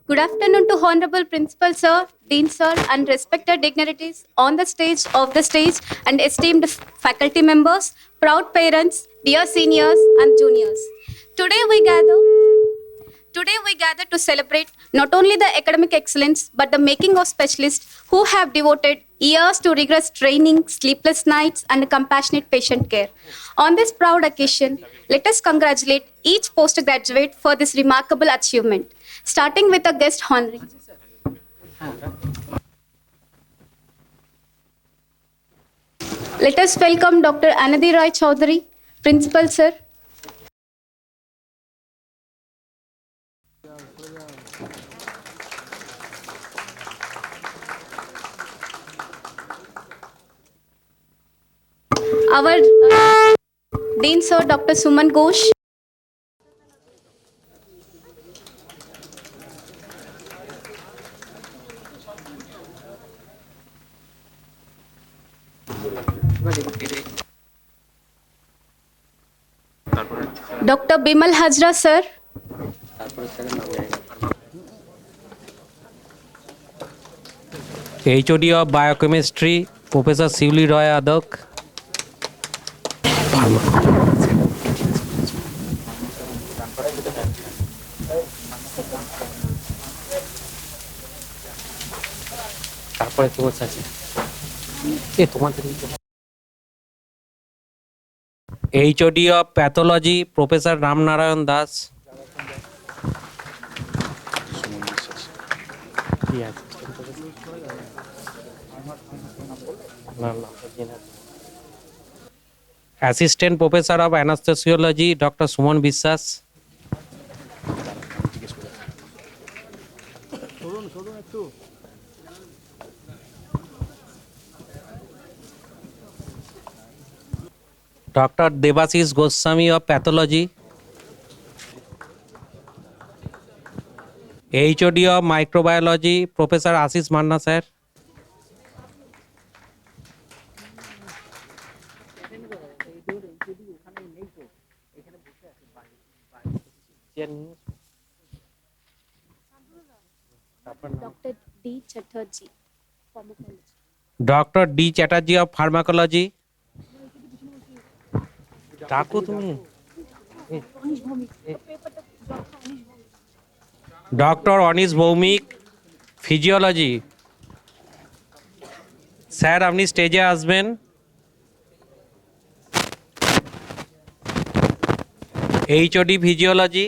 Good afternoon to Honorable Principal Sir, Dean Sir, and respected dignitaries on the stage, off the stage, and esteemed faculty members, proud parents, dear seniors and juniors. Today we gather Today we gather to celebrate not only the academic excellence but the making of specialists who have devoted years to rigorous training, sleepless nights, and compassionate patient care. On this proud occasion, let us congratulate each postgraduate for this remarkable achievement, starting with a guest honoree. Let us welcome Dr. Anadi Roy Chaudhary, Principal Sir. Our Dean Sir, Dr. Suman Ghosh. Dr. Bimal Hajra Sir. HOD of Biochemistry, Professor Sivli Roy Adak. HOD of Pathology, Professor Ram Narayan Das. Assistant Professor of Anesthesiology, Dr. Suman Biswas. Dr. Debasis Goswami of Pathology. HOD of Microbiology, Professor Ashish Manna Sir. Dr. D. Chatterjee, Pharmacology. Dr. D. Chatterjee of Pharmacology. Dr. Anish Bhaumik, Physiology. Sir আপনি স্টেজে আসবেন। HOD Physiology.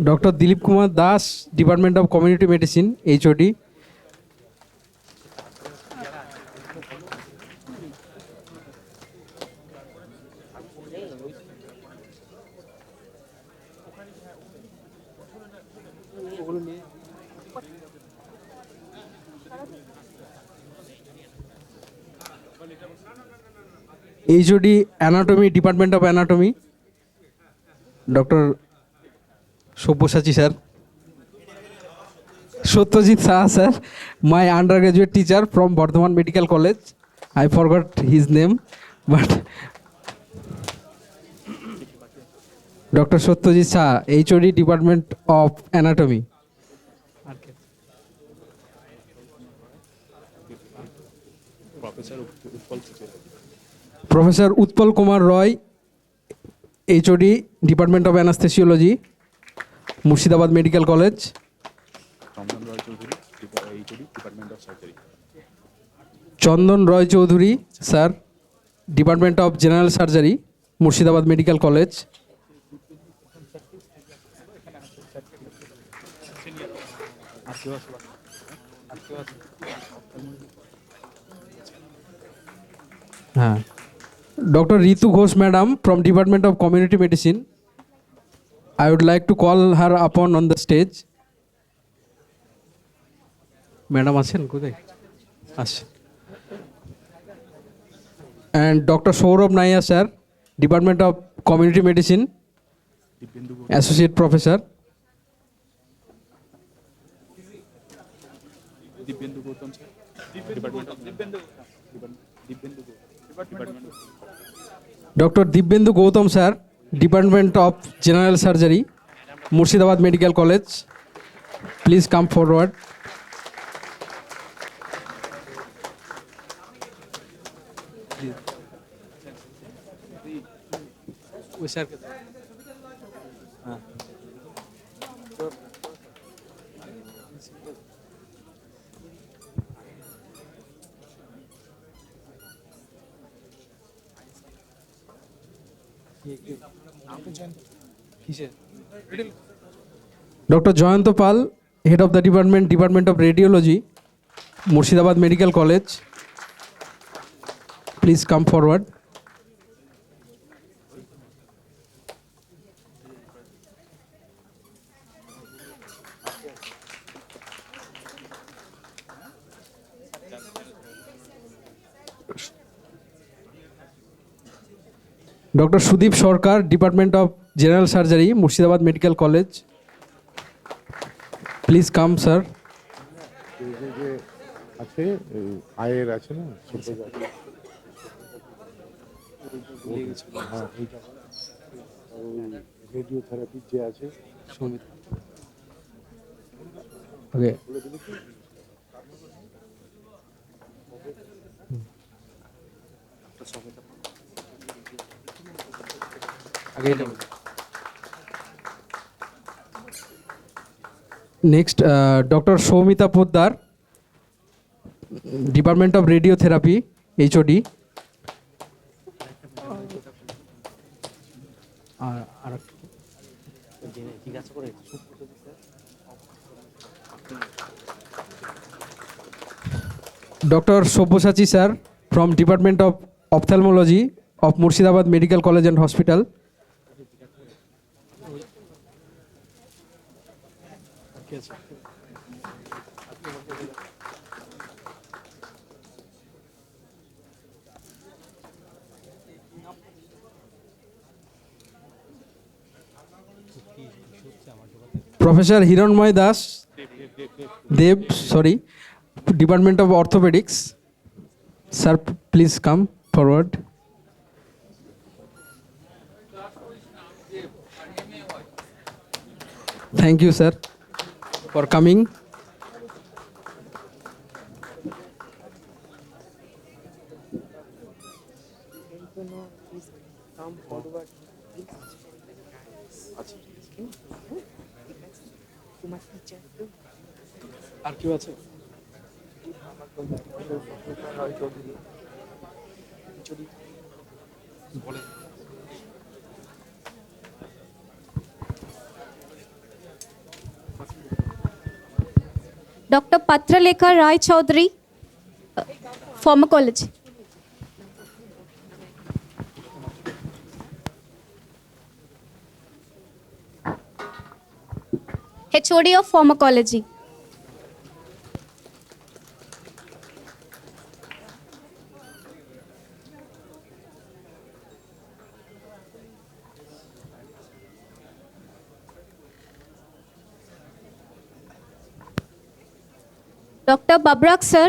Dr. Dilip Kumar Das, Department of Community Medicine, HOD. HOD Anatomy, Department of Anatomy, Dr. Sobhyasachi sir. Satyajit Shah sir, my undergraduate teacher from Bardhaman Medical College. I forgot his name, but Dr. Satyajit Shah, HOD Department of Anatomy. Professor Utpal Kumar Roy, HOD Department of Anesthesiology, Murshidabad Medical College. Chandan Roy Chaudhary, sir, Department of General Surgery, Murshidabad Medical College. Dr. Ritu Ghosh Madam from Department of Community Medicine. I would like to call her upon on the stage. Madam achen kodai? Ash. And Dr. Saurabh Naya sir, Department of Community Medicine, Associate Professor. Divyendu Gautam sir department of Divyendu department doctor Dibyendu Gautam sir, department of general surgery, Murshidabad medical college. Please come forward. ওই স্যারকে doctor Jayanta Pal, head of the department of radiology, Murshidabad medical college. Please come forward. Doctor Sudip Sarkar, department of general surgery, Murshidabad medical college. Please come sir. এই যে আছে আয়ের আছে না ছোট জাতি হ্যাঁ এইটা রেডিওথেরাপি যে আছে okay. Next doctor Soumita Poddar, department of radiotherapy, HOD. Doctor Sabyasachi sir, from department of ophthalmology of Murshidabad medical college and hospital. Professor Hiranmoy Das Deb, sorry, department of orthopaedics. Sir please come forward. Thank you, sir, for coming. আর কি আছে? Dr. Patralekha Rai Chaudhary, pharmacology. HOD of pharmacology. Dr. Babrak sir,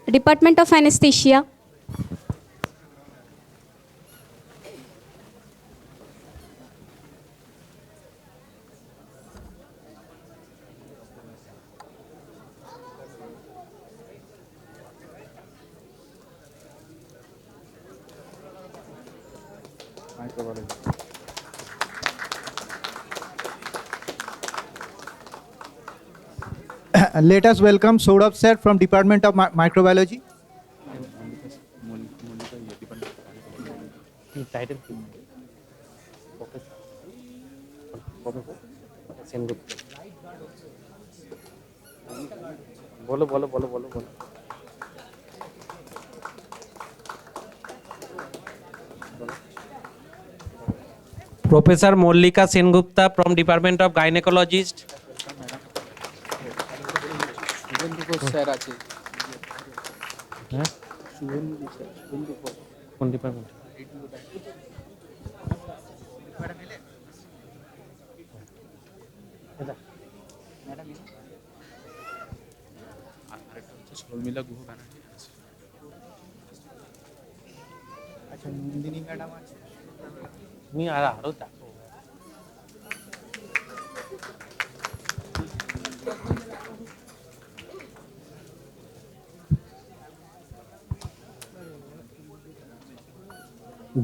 Department of Anesthesia. Let us welcome Saurabh sir from Department of Microbiology. Title কি? সেনগুপ্ত। বলো বলো বলো বলো বলো। Professor Mollika Sengupta from Department of Gynecologist. Sir আছে হ্যাঁ? কোন department? Sharmila Guha Banerjee আছে। আচ্ছা নন্দিনী ম্যাডাম আছে। তুমি আর আরো দেখো।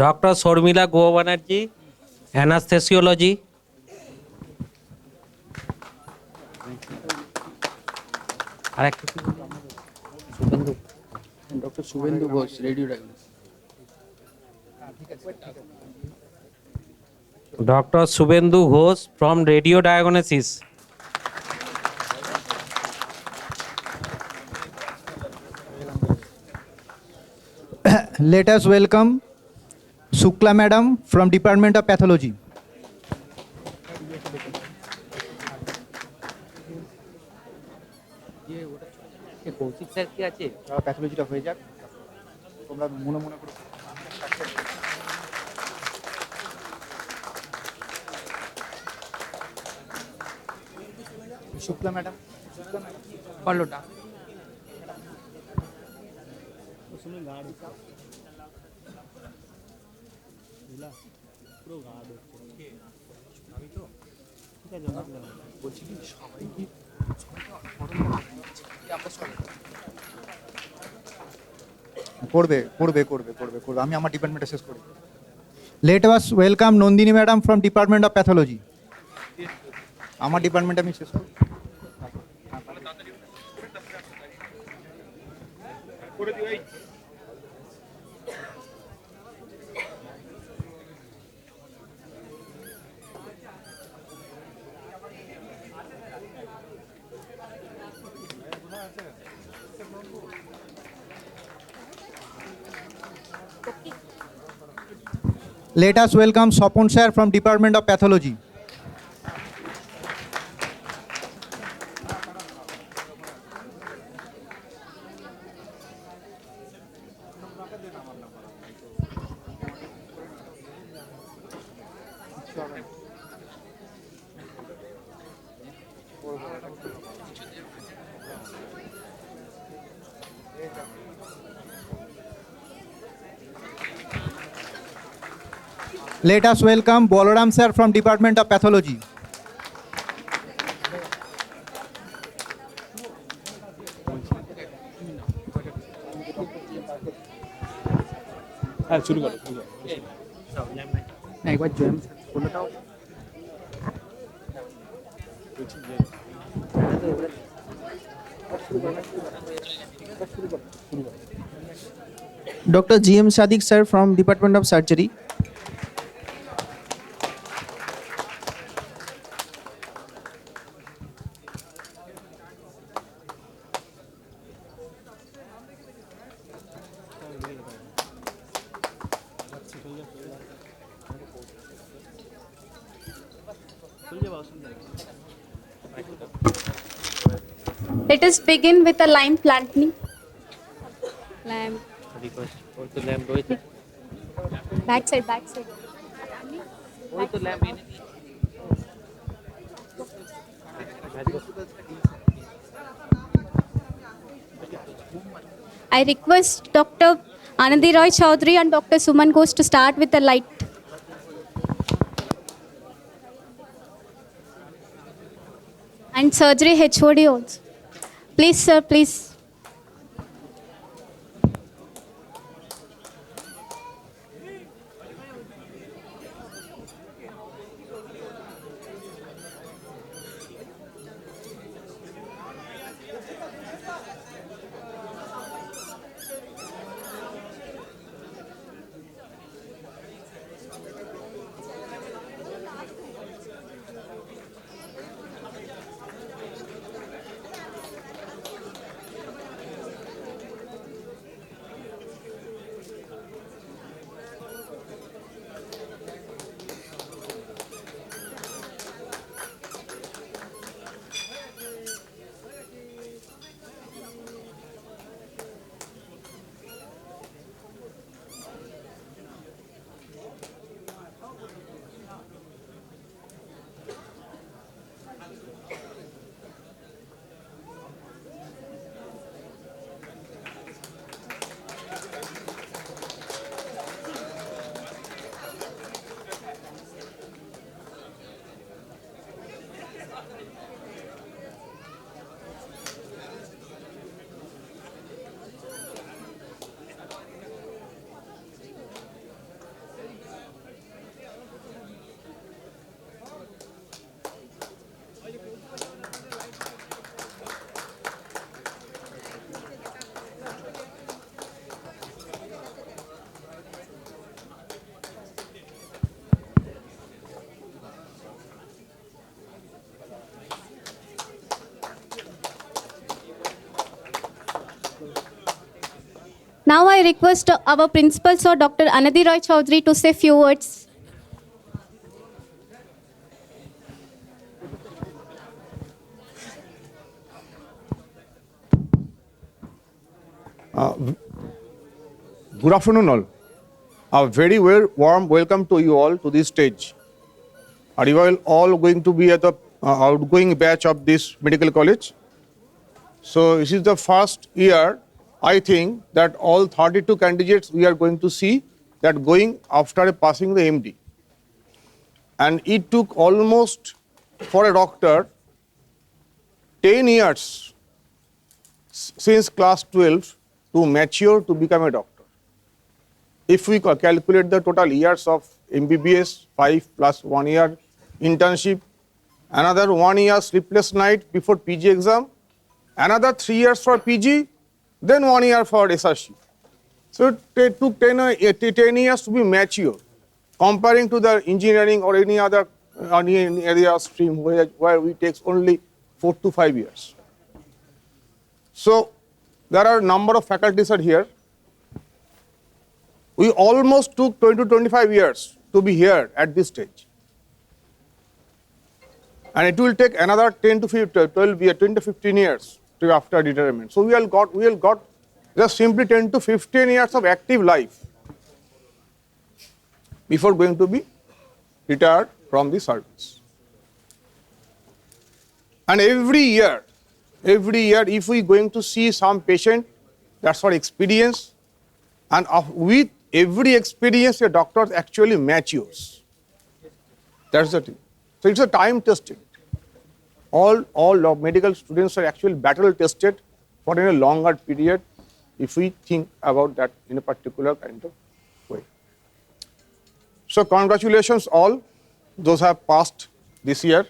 Doctor Sharmila Guha Banerjee, anaesthesiology. আর একটা কি বললো? Subhendu. Doctor Subhendu Ghosh, radio diagnosis. Doctor Subhendu Ghosh from radio diagnosis. Let us welcome Shukla Madam from Department of Pathology. Kaushik sir কি আছে? প্যাথোলজিটা হয়ে যাক, তোমরা মনে মনে করে। শুক্লা ম্যাডাম, পারলোটা বলছি কি সবাই কি করবে করবে করবে করবে করবে, আমি আমার ডিপার্টমেন্টে শেষ করি। Let us welcome Nandini madam from department of pathology. আমার ডিপার্টমেন্টে আমি শেষ করি। Let us welcome Sopon sir from Department of Pathology. Let us welcome Balaram sir from Department of Pathology. হ্যাঁ শুরু করো একবার জয়েন বলে দাও। Dr. GM Sadiq sir from Department of Surgery. Let us begin with a lime planting. Lime. Request ওই তো lamp রয়েছে। Back side, back side. ওই তো ল্যাম্প এনে দিই। I request Dr. Anandi Roy Chaudhary and Dr. Suman Ghosh to start with the light. And surgery HOD also. Please, sir, please. Now I request our principal, Sir Dr. Anadi Roy Chaudhary, to say few words. Good afternoon, all. A very warm welcome to you all to this stage. Are you all going to be at the outgoing batch of this medical college? So this is the first year, I think, that all 32 candidates we are going to see that going after passing the MD. And it took almost, for a doctor, 10 years since class 12 to mature to become a doctor. If we calculate the total years of MBBS, 5 plus 1 year internship, another 1 year sleepless night before PG exam, another 3 years for PG, then 1 year for SRC. So it took 10 years to be mature, comparing to the engineering or any other area stream where we takes only 4 to 5 years. So there are a number of faculties are here. We almost took 20 to 25 years to be here at this stage. And it will take another 10 to 15 years to after retirement. So we all got just simply 10 to 15 years of active life before going to be retired from the service. And every year, if we going to see some patient, that's our experience, and with every experience, a doctor actually matures. That's the thing. So it's a time tested. All medical students are actually battle tested for a longer period if we think about that in a particular kind of way. So congratulations all those who have passed this year.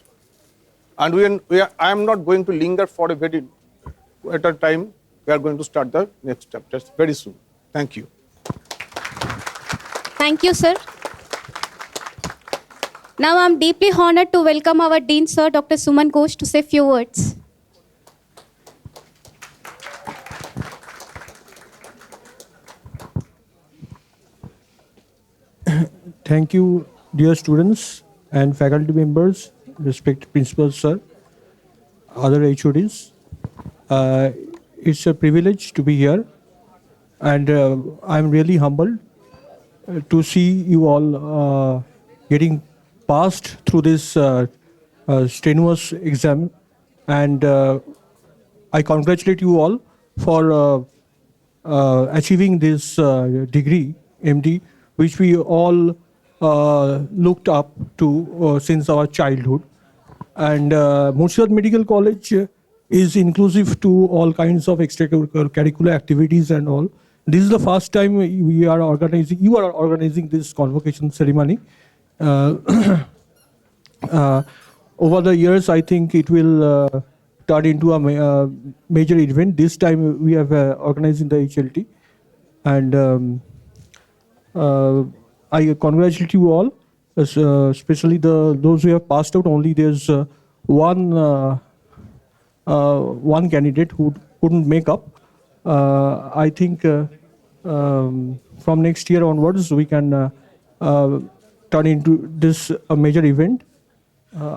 And I am not going to linger for a very at a time. We are going to start the next chapters very soon. Thank you. Thank you, sir. Now I am deeply honored to welcome our Dean, Sir Dr. Suman Ghosh, to say few words. Thank you, dear students and faculty members, respected principals, sir, other HODs. It's a privilege to be here, and I'm really humbled to see you all getting passed through this strenuous exam, and I congratulate you all for achieving this degree, MD, which we all looked up to since our childhood. And Murshidabad Medical College is inclusive to all kinds of extracurricular activities and all. This is the first time you are organizing this convocation ceremony. Over the years, I think it will turn into a major event. This time we have organized in the HLT. And I congratulate you all, especially those who have passed out. Only there's one candidate who couldn't make up. I think from next year onwards we can turn into this a major event.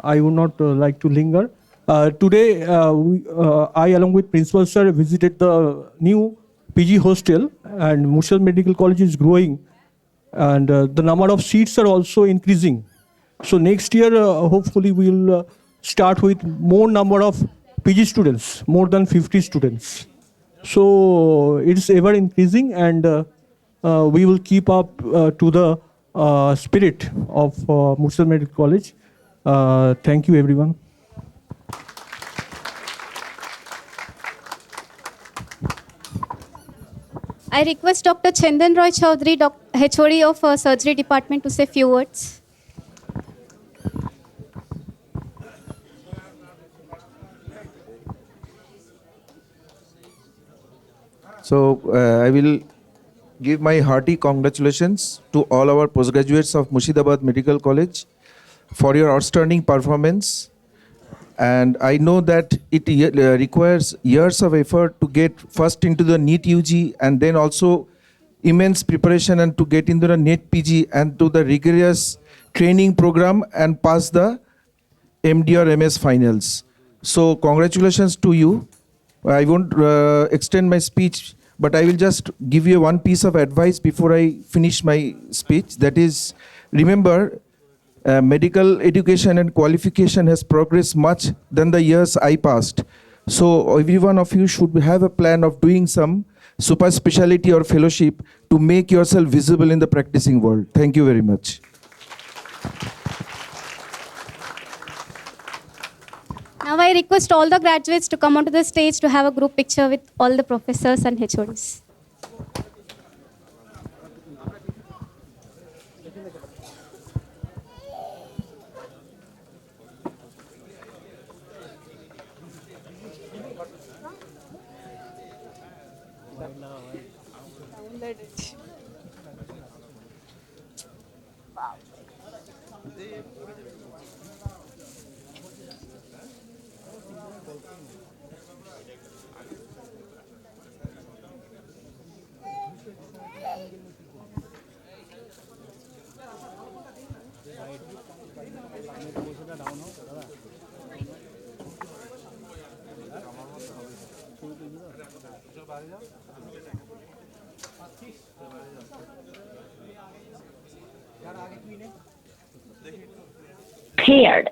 I would not like to linger. Today, I along with Principal Sir visited the new PG hostel, and Murshidabad Medical College is growing, and the number of seats are also increasing. So next year, hopefully, we'll start with more number of PG students, more than 50 students. So it's ever increasing, and we will keep up to the spirit of Murshidabad Medical College. Thank you, everyone. I request Dr. Chandan Roy Chaudhary, HOD of Surgery Department, to say few words. So I will give my hearty congratulations to all our postgraduates of Murshidabad Medical College for your outstanding performance. And I know that it requires years of effort to get first into the NEET UG and then also immense preparation and to get into the NET PG and to the rigorous training program and pass the MD or MS finals. So congratulations to you. I won't extend my speech, but I will just give you one piece of advice before I finish my speech. That is, remember, medical education and qualification has progressed much than the years I passed. So every one of you should have a plan of doing some super specialty or fellowship to make yourself visible in the practicing world. Thank you very much. Now I request all the graduates to come onto the stage to have a group picture with all the professors and HODs. Cleared.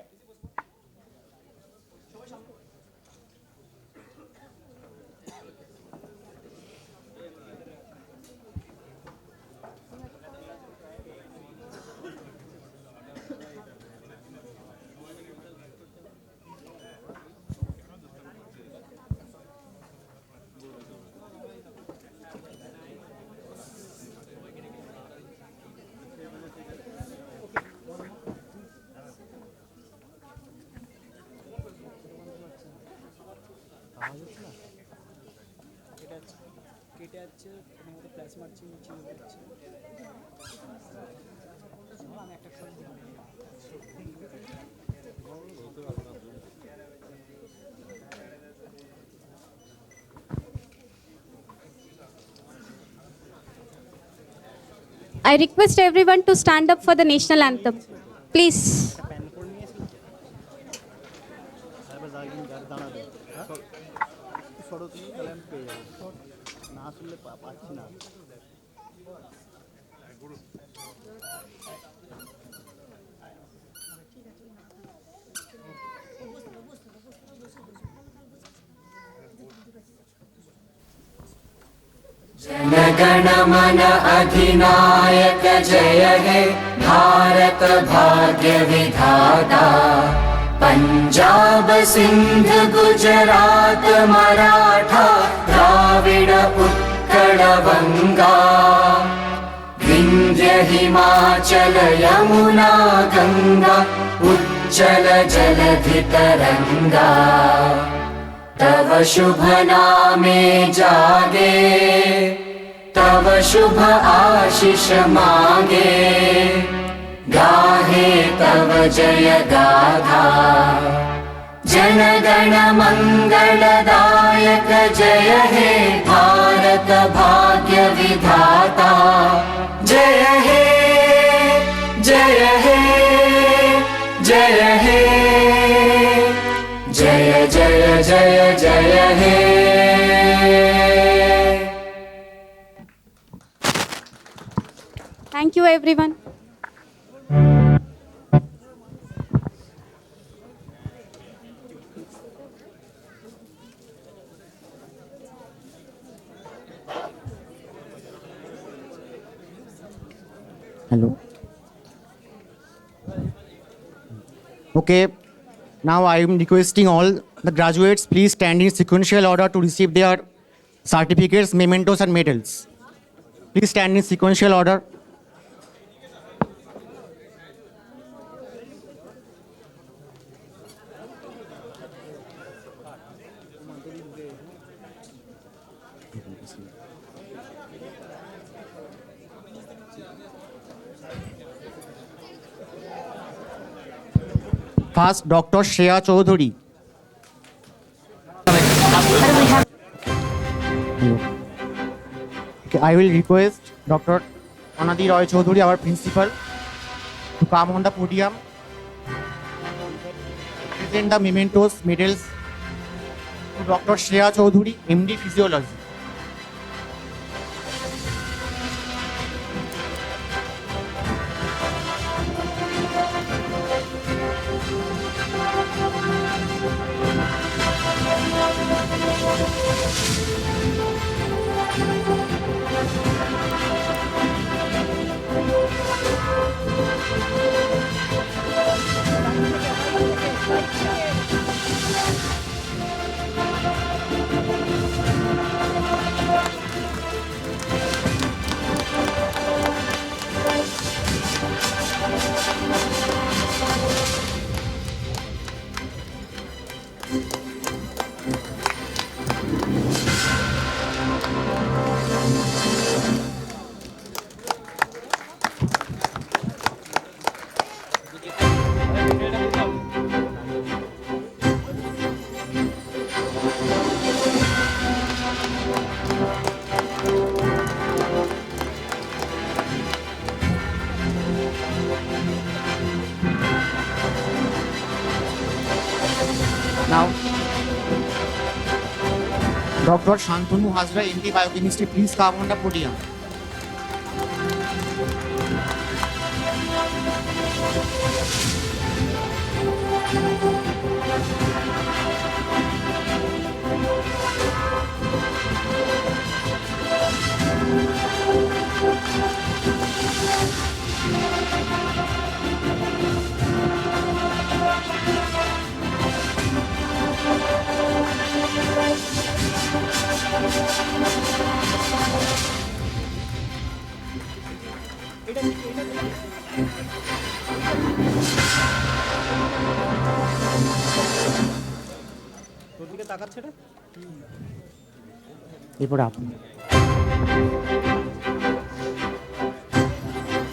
I request everyone to stand up for the national anthem. Please. जनगण मन अधिनायक जय हे भारत भाग्य विधाता पंजाब सिंध गुजरात मराठा द्राविड उत्कल बंगा विंध्य हिमाचल यमुना गंगा उज्जल जलधि तरंगा तव शुभ नामे जागे तव शुभ आशीष मांगे गाहे तव जय गाथा जनगण मंगलदायक जय हे भारत भाग्य विधाता जय हे जय हे जय हे जय जय जय जय हे Thank you, everyone. Hello. Okay. Now I am requesting all the graduates, please stand in sequential order to receive their certificates, mementos and medals. Please stand in sequential order. First, Dr. Shreya Chaudhary. Hello. Okay, I will request Dr. Anadi Roy Chaudhuri, our principal, to come on the podium, present the mementos, medals to Dr. Shreya Chaudhuri, MD Physiology. Now, Dr. Shantanu Hazra, MD Biochemistry, please come on the podium.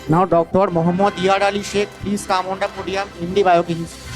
Now, Dr. Mohammad Iyad Ali Sheikh, please come on the podium, MD Biochemistry.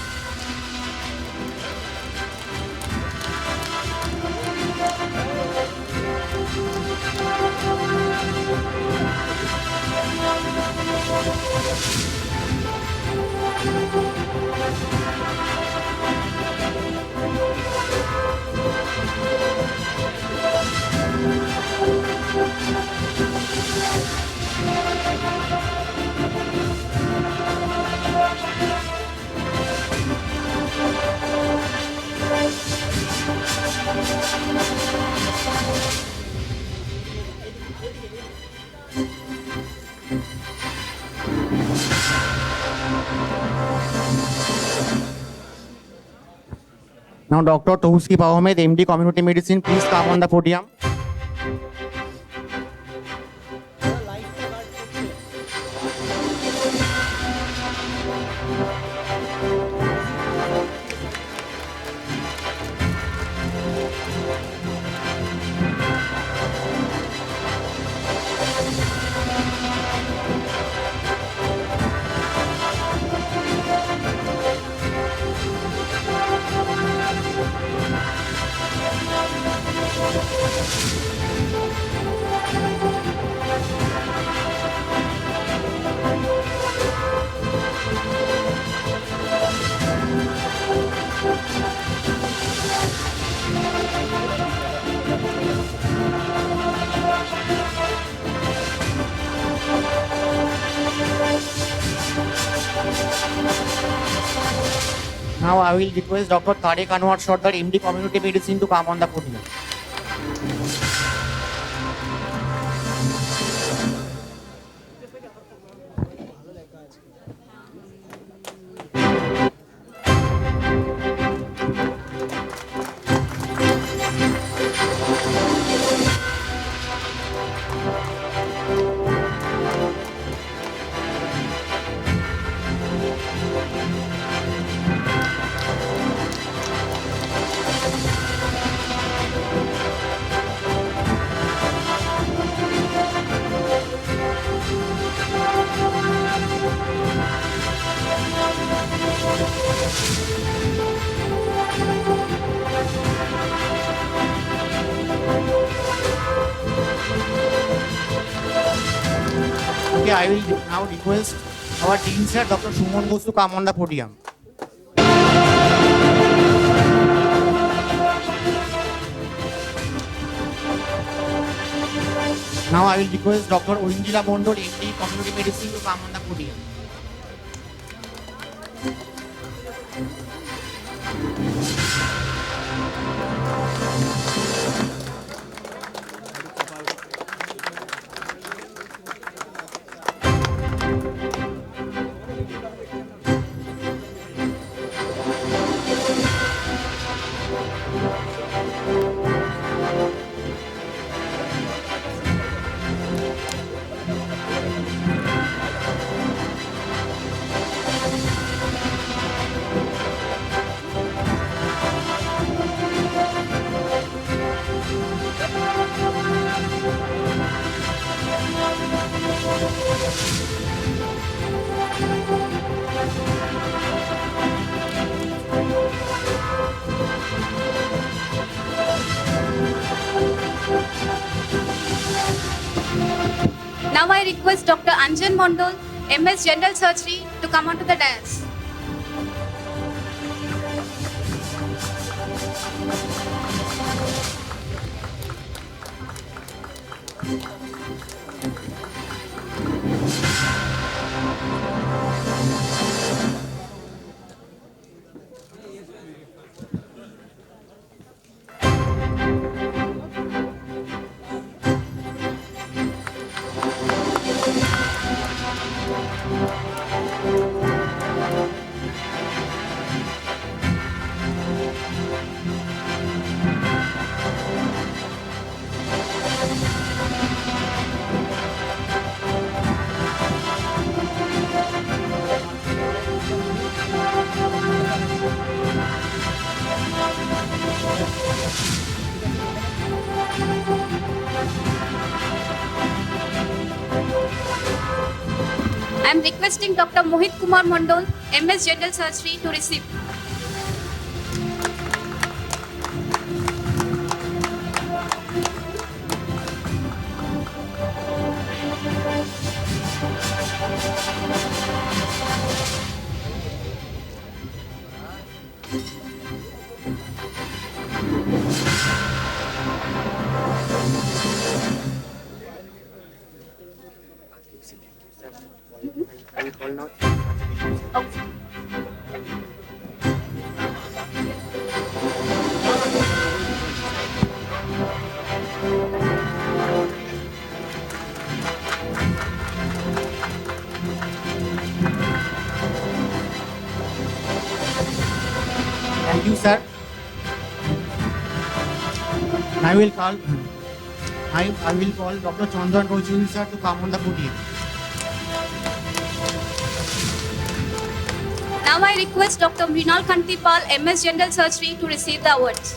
Now, Dr. Touski Ahmed, MD Community Medicine, please come on the podium. Now I will request Dr. Tariq Anwar Sardar, MD Community Medicine, to come on the podium. I will now request our Dean Sir, Dr. Suman Ghosh, to come on the podium. Now I will request Dr. Oinjila Mondol, MD, Community Medicine, to come on the podium. Now I request Dr. Anjan Mondol, MS General Surgery, to come onto the dais. I am requesting Dr. Mohit Kumar Mondol, MS General Surgery, to receive. Okay. Thank you, sir. I will call Dr. Chandran Rojul, sir, to come on the podium. Now I request Dr. Mrinal Kantipal, MS General Surgery, to receive the awards.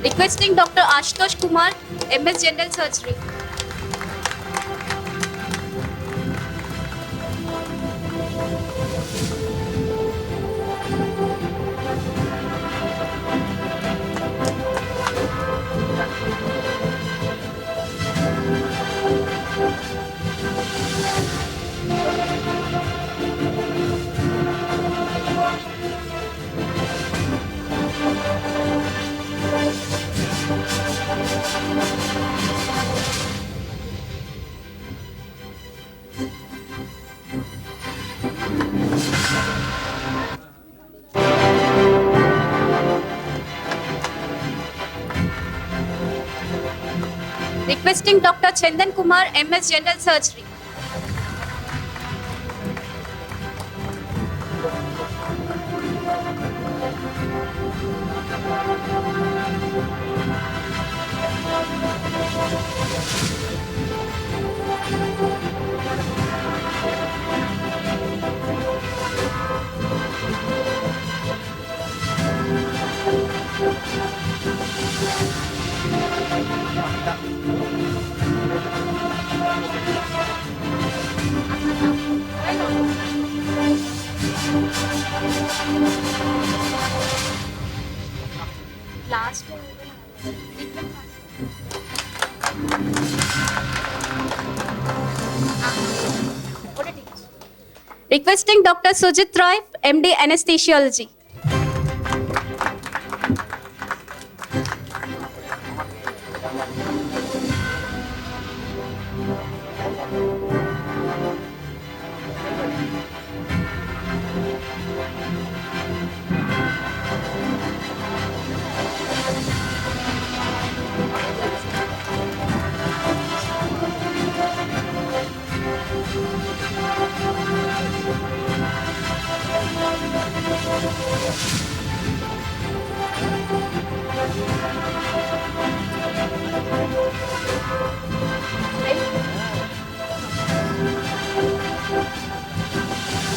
Requesting Dr. Ashutosh Kumar, MS General Surgery. Requesting Dr. Chandan Kumar, MS General Surgery. Last. Requesting Dr. Sujit Roy, MD Anesthesiology.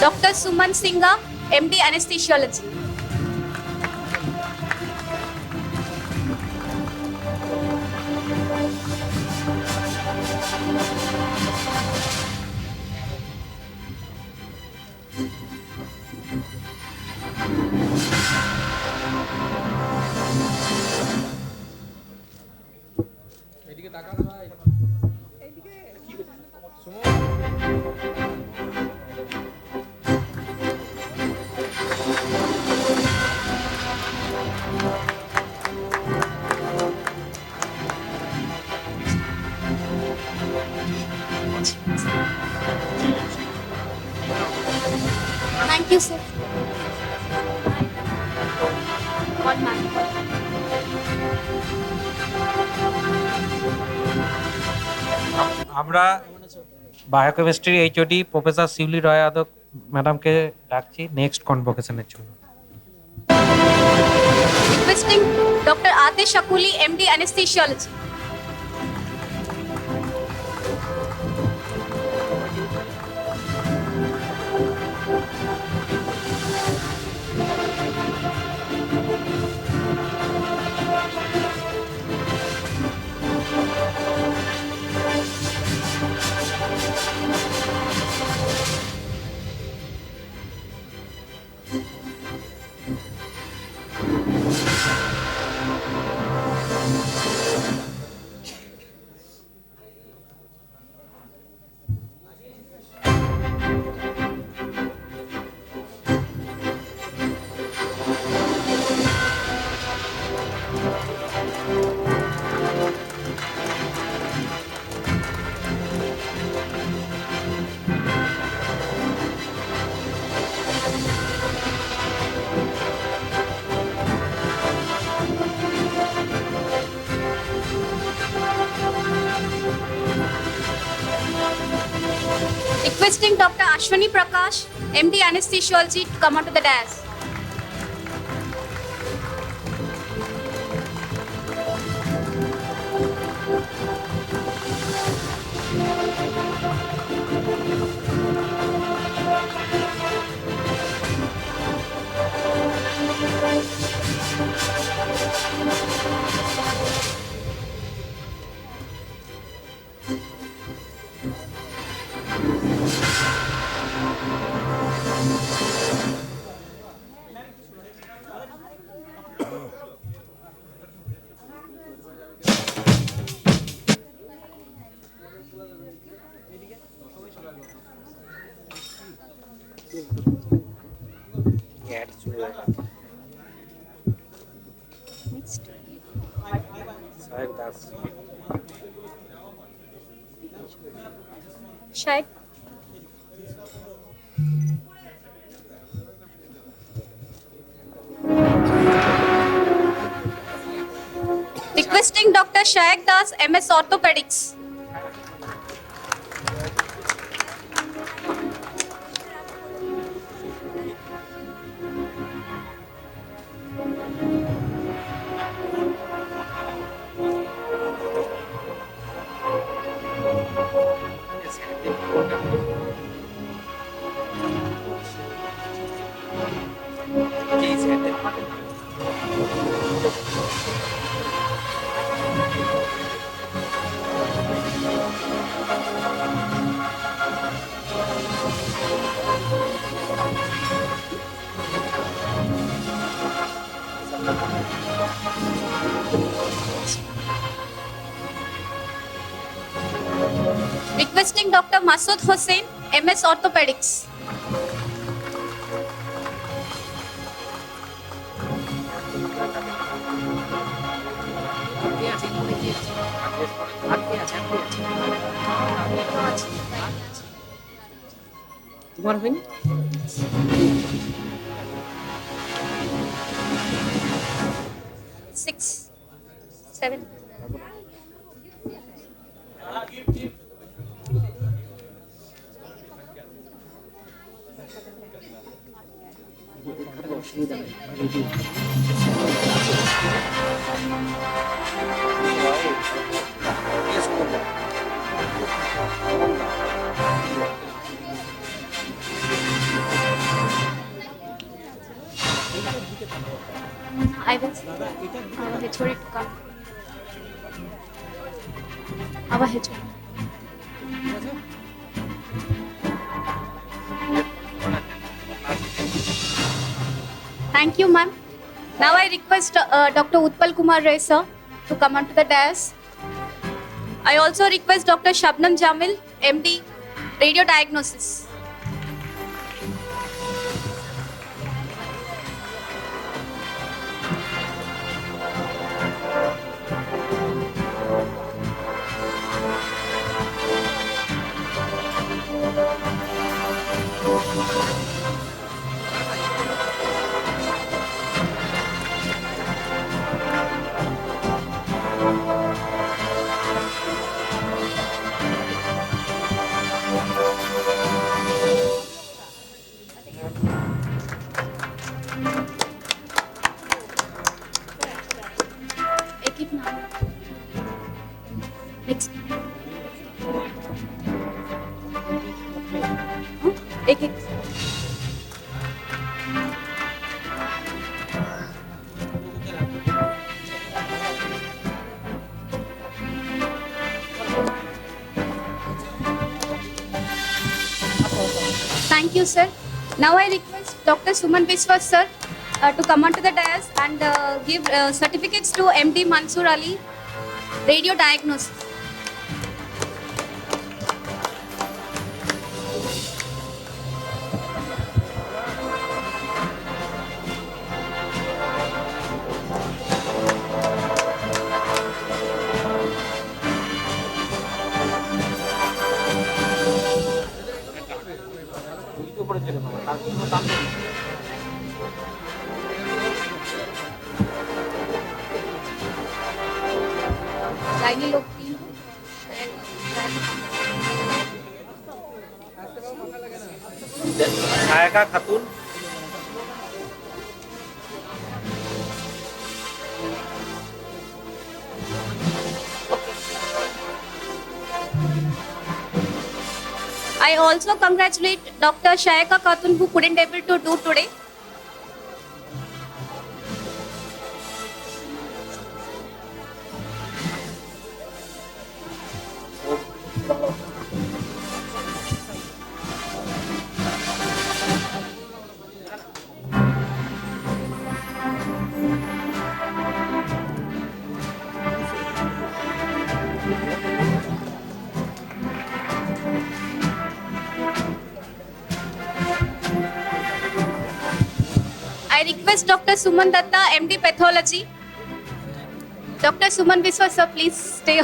Dr. Suman Singha, MD Anesthesiology. Thank you, sir. One man. আমরা biochemistry HOD professor শিউলি রয় যাদব ম্যাডামকে ডাকছি next কনভোকেশনের জন্য। Requesting Dr. Atish Shakuli, MD Anesthesiology. Requesting Dr. Ashwani Prakash, MD Anesthesiology, to come onto the dais. Shahid. Requesting Dr. Shayak Das, MS Orthopedics. Requesting Dr. Masood Hussain, MS Orthopedics. তোমার হয়নি? 6, 7. অসুবিধা নেই। I will see our HOD to come. Our HOD. Thank you, ma'am. Now I request Dr. Utpal Kumar Ray, sir, to come onto the dais. I also request Dr. Shabnam Jamil, MD, Radio Diagnosis. एक नाम next एक Thank you, sir. Now I request Dr. Suman Biswas, sir, to come onto the dais and give certificates to MD Mansoor Ali, Radio Diagnosis. लाइनी लोग तीन Sayaka Khatoon I also congratulate Dr. Shayaka Khatun who couldn't able to do today. I request Dr. Suman Datta, MD Pathology. Dr. Suman Biswas, sir, please stay.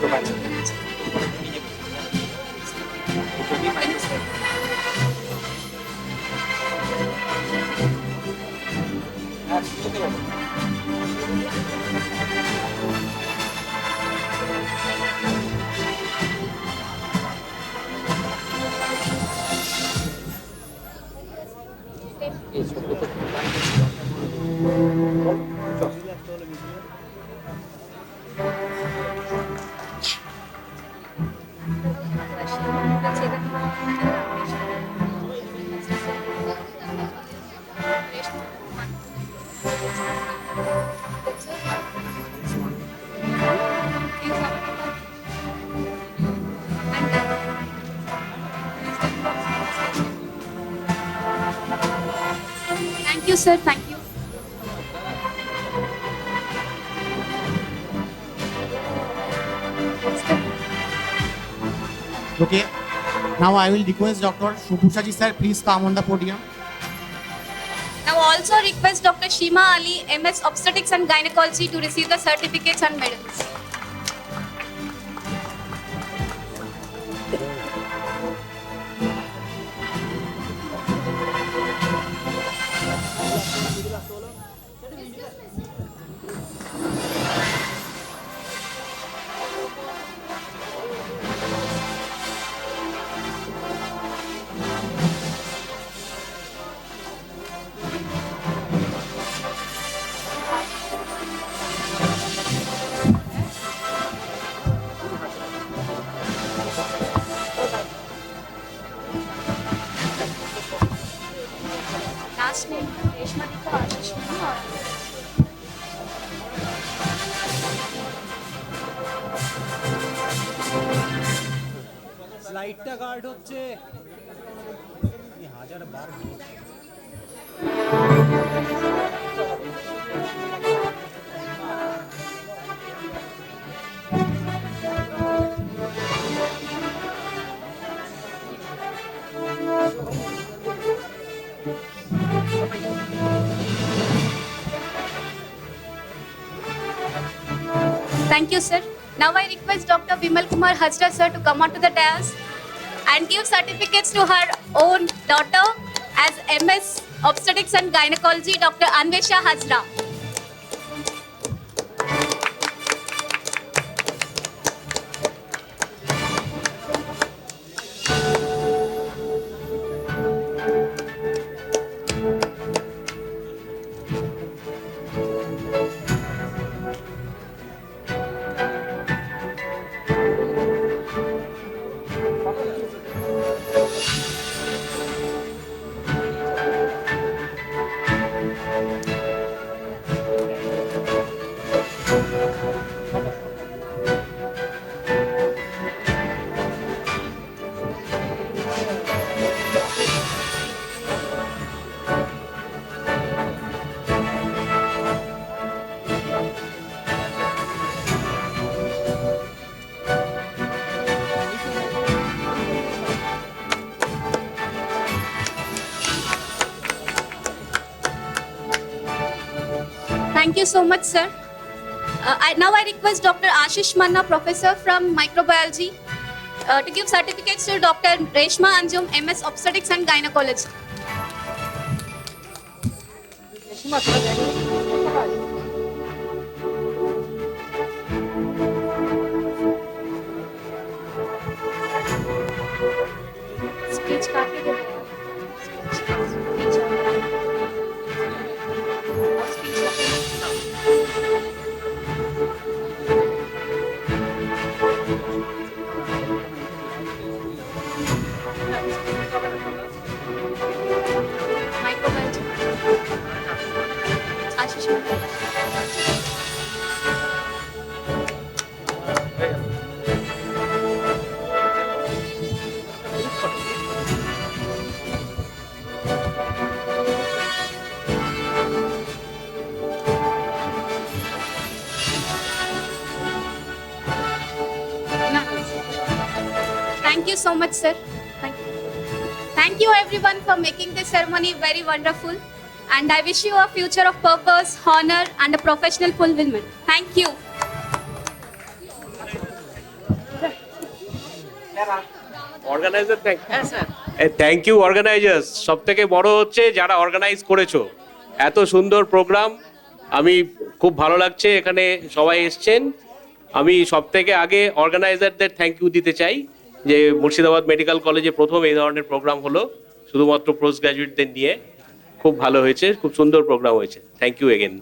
Microbiology HOD minus Thank you, sir. Thank you. Okay. Now I will request Dr. Shubhusha ji sir, please come on the podium. Now also request Dr. Shima Ali, MS Obstetrics and Gynecology, to receive the certificates and medals. Last name Reshma Dika Ashish Manu or লাইটটা guard হচ্ছে হাজার বার Thank you, sir. Now I request Dr. Vimal Kumar Hajra, sir, to come onto the dais and give certificates to her own daughter as MS Obstetrics and Gynecology, Dr. Anvesha Hajra. Thank you so much, sir. Now I request Dr. Ashish Manna, professor from microbiology, to give certificates to Dr. Reshma Anjum, MS Obstetrics and Gynecology. Speech काट के दो। Microbiology. Ashish Manna. Thank you so much, sir. Thank you. Thank you everyone for making this ceremony very wonderful. And I wish you a future of purpose, honor, and a professional fulfillment. Thank you. Organiser thank you organisers. সব থেকে বড় হচ্ছে যারা organise করেছো এত সুন্দর programme, আমি খুব ভালো লাগছে এখানে সবাই এসছেন। আমি সব থেকে আগে অর্গানাইজারদের থ্যাংক ইউ দিতে চাই যে মুর্শিদাবাদ মেডিকেল কলেজে প্রথম এই ধরনের প্রোগ্রাম হলো শুধুমাত্র পোস্ট গ্র্যাজুয়েটদের নিয়ে, খুব ভালো হয়েছে, খুব সুন্দর প্রোগ্রাম হয়েছে। Thank you again.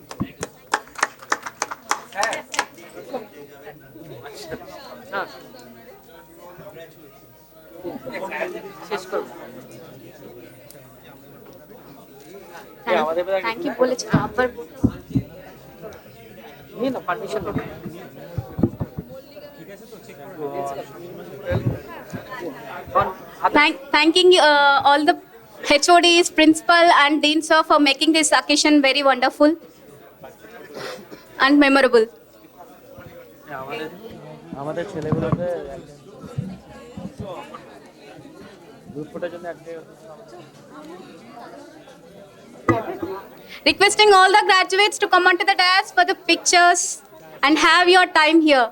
Thank you বলেছি আবার thanking all the HODs, principal and dean sir for making this occasion very wonderful and memorable. আমাদের ছেলেগুলোকে গ্রুপ ফটোর জন্য Requesting all the graduates to come onto the dais for the pictures and have your time here.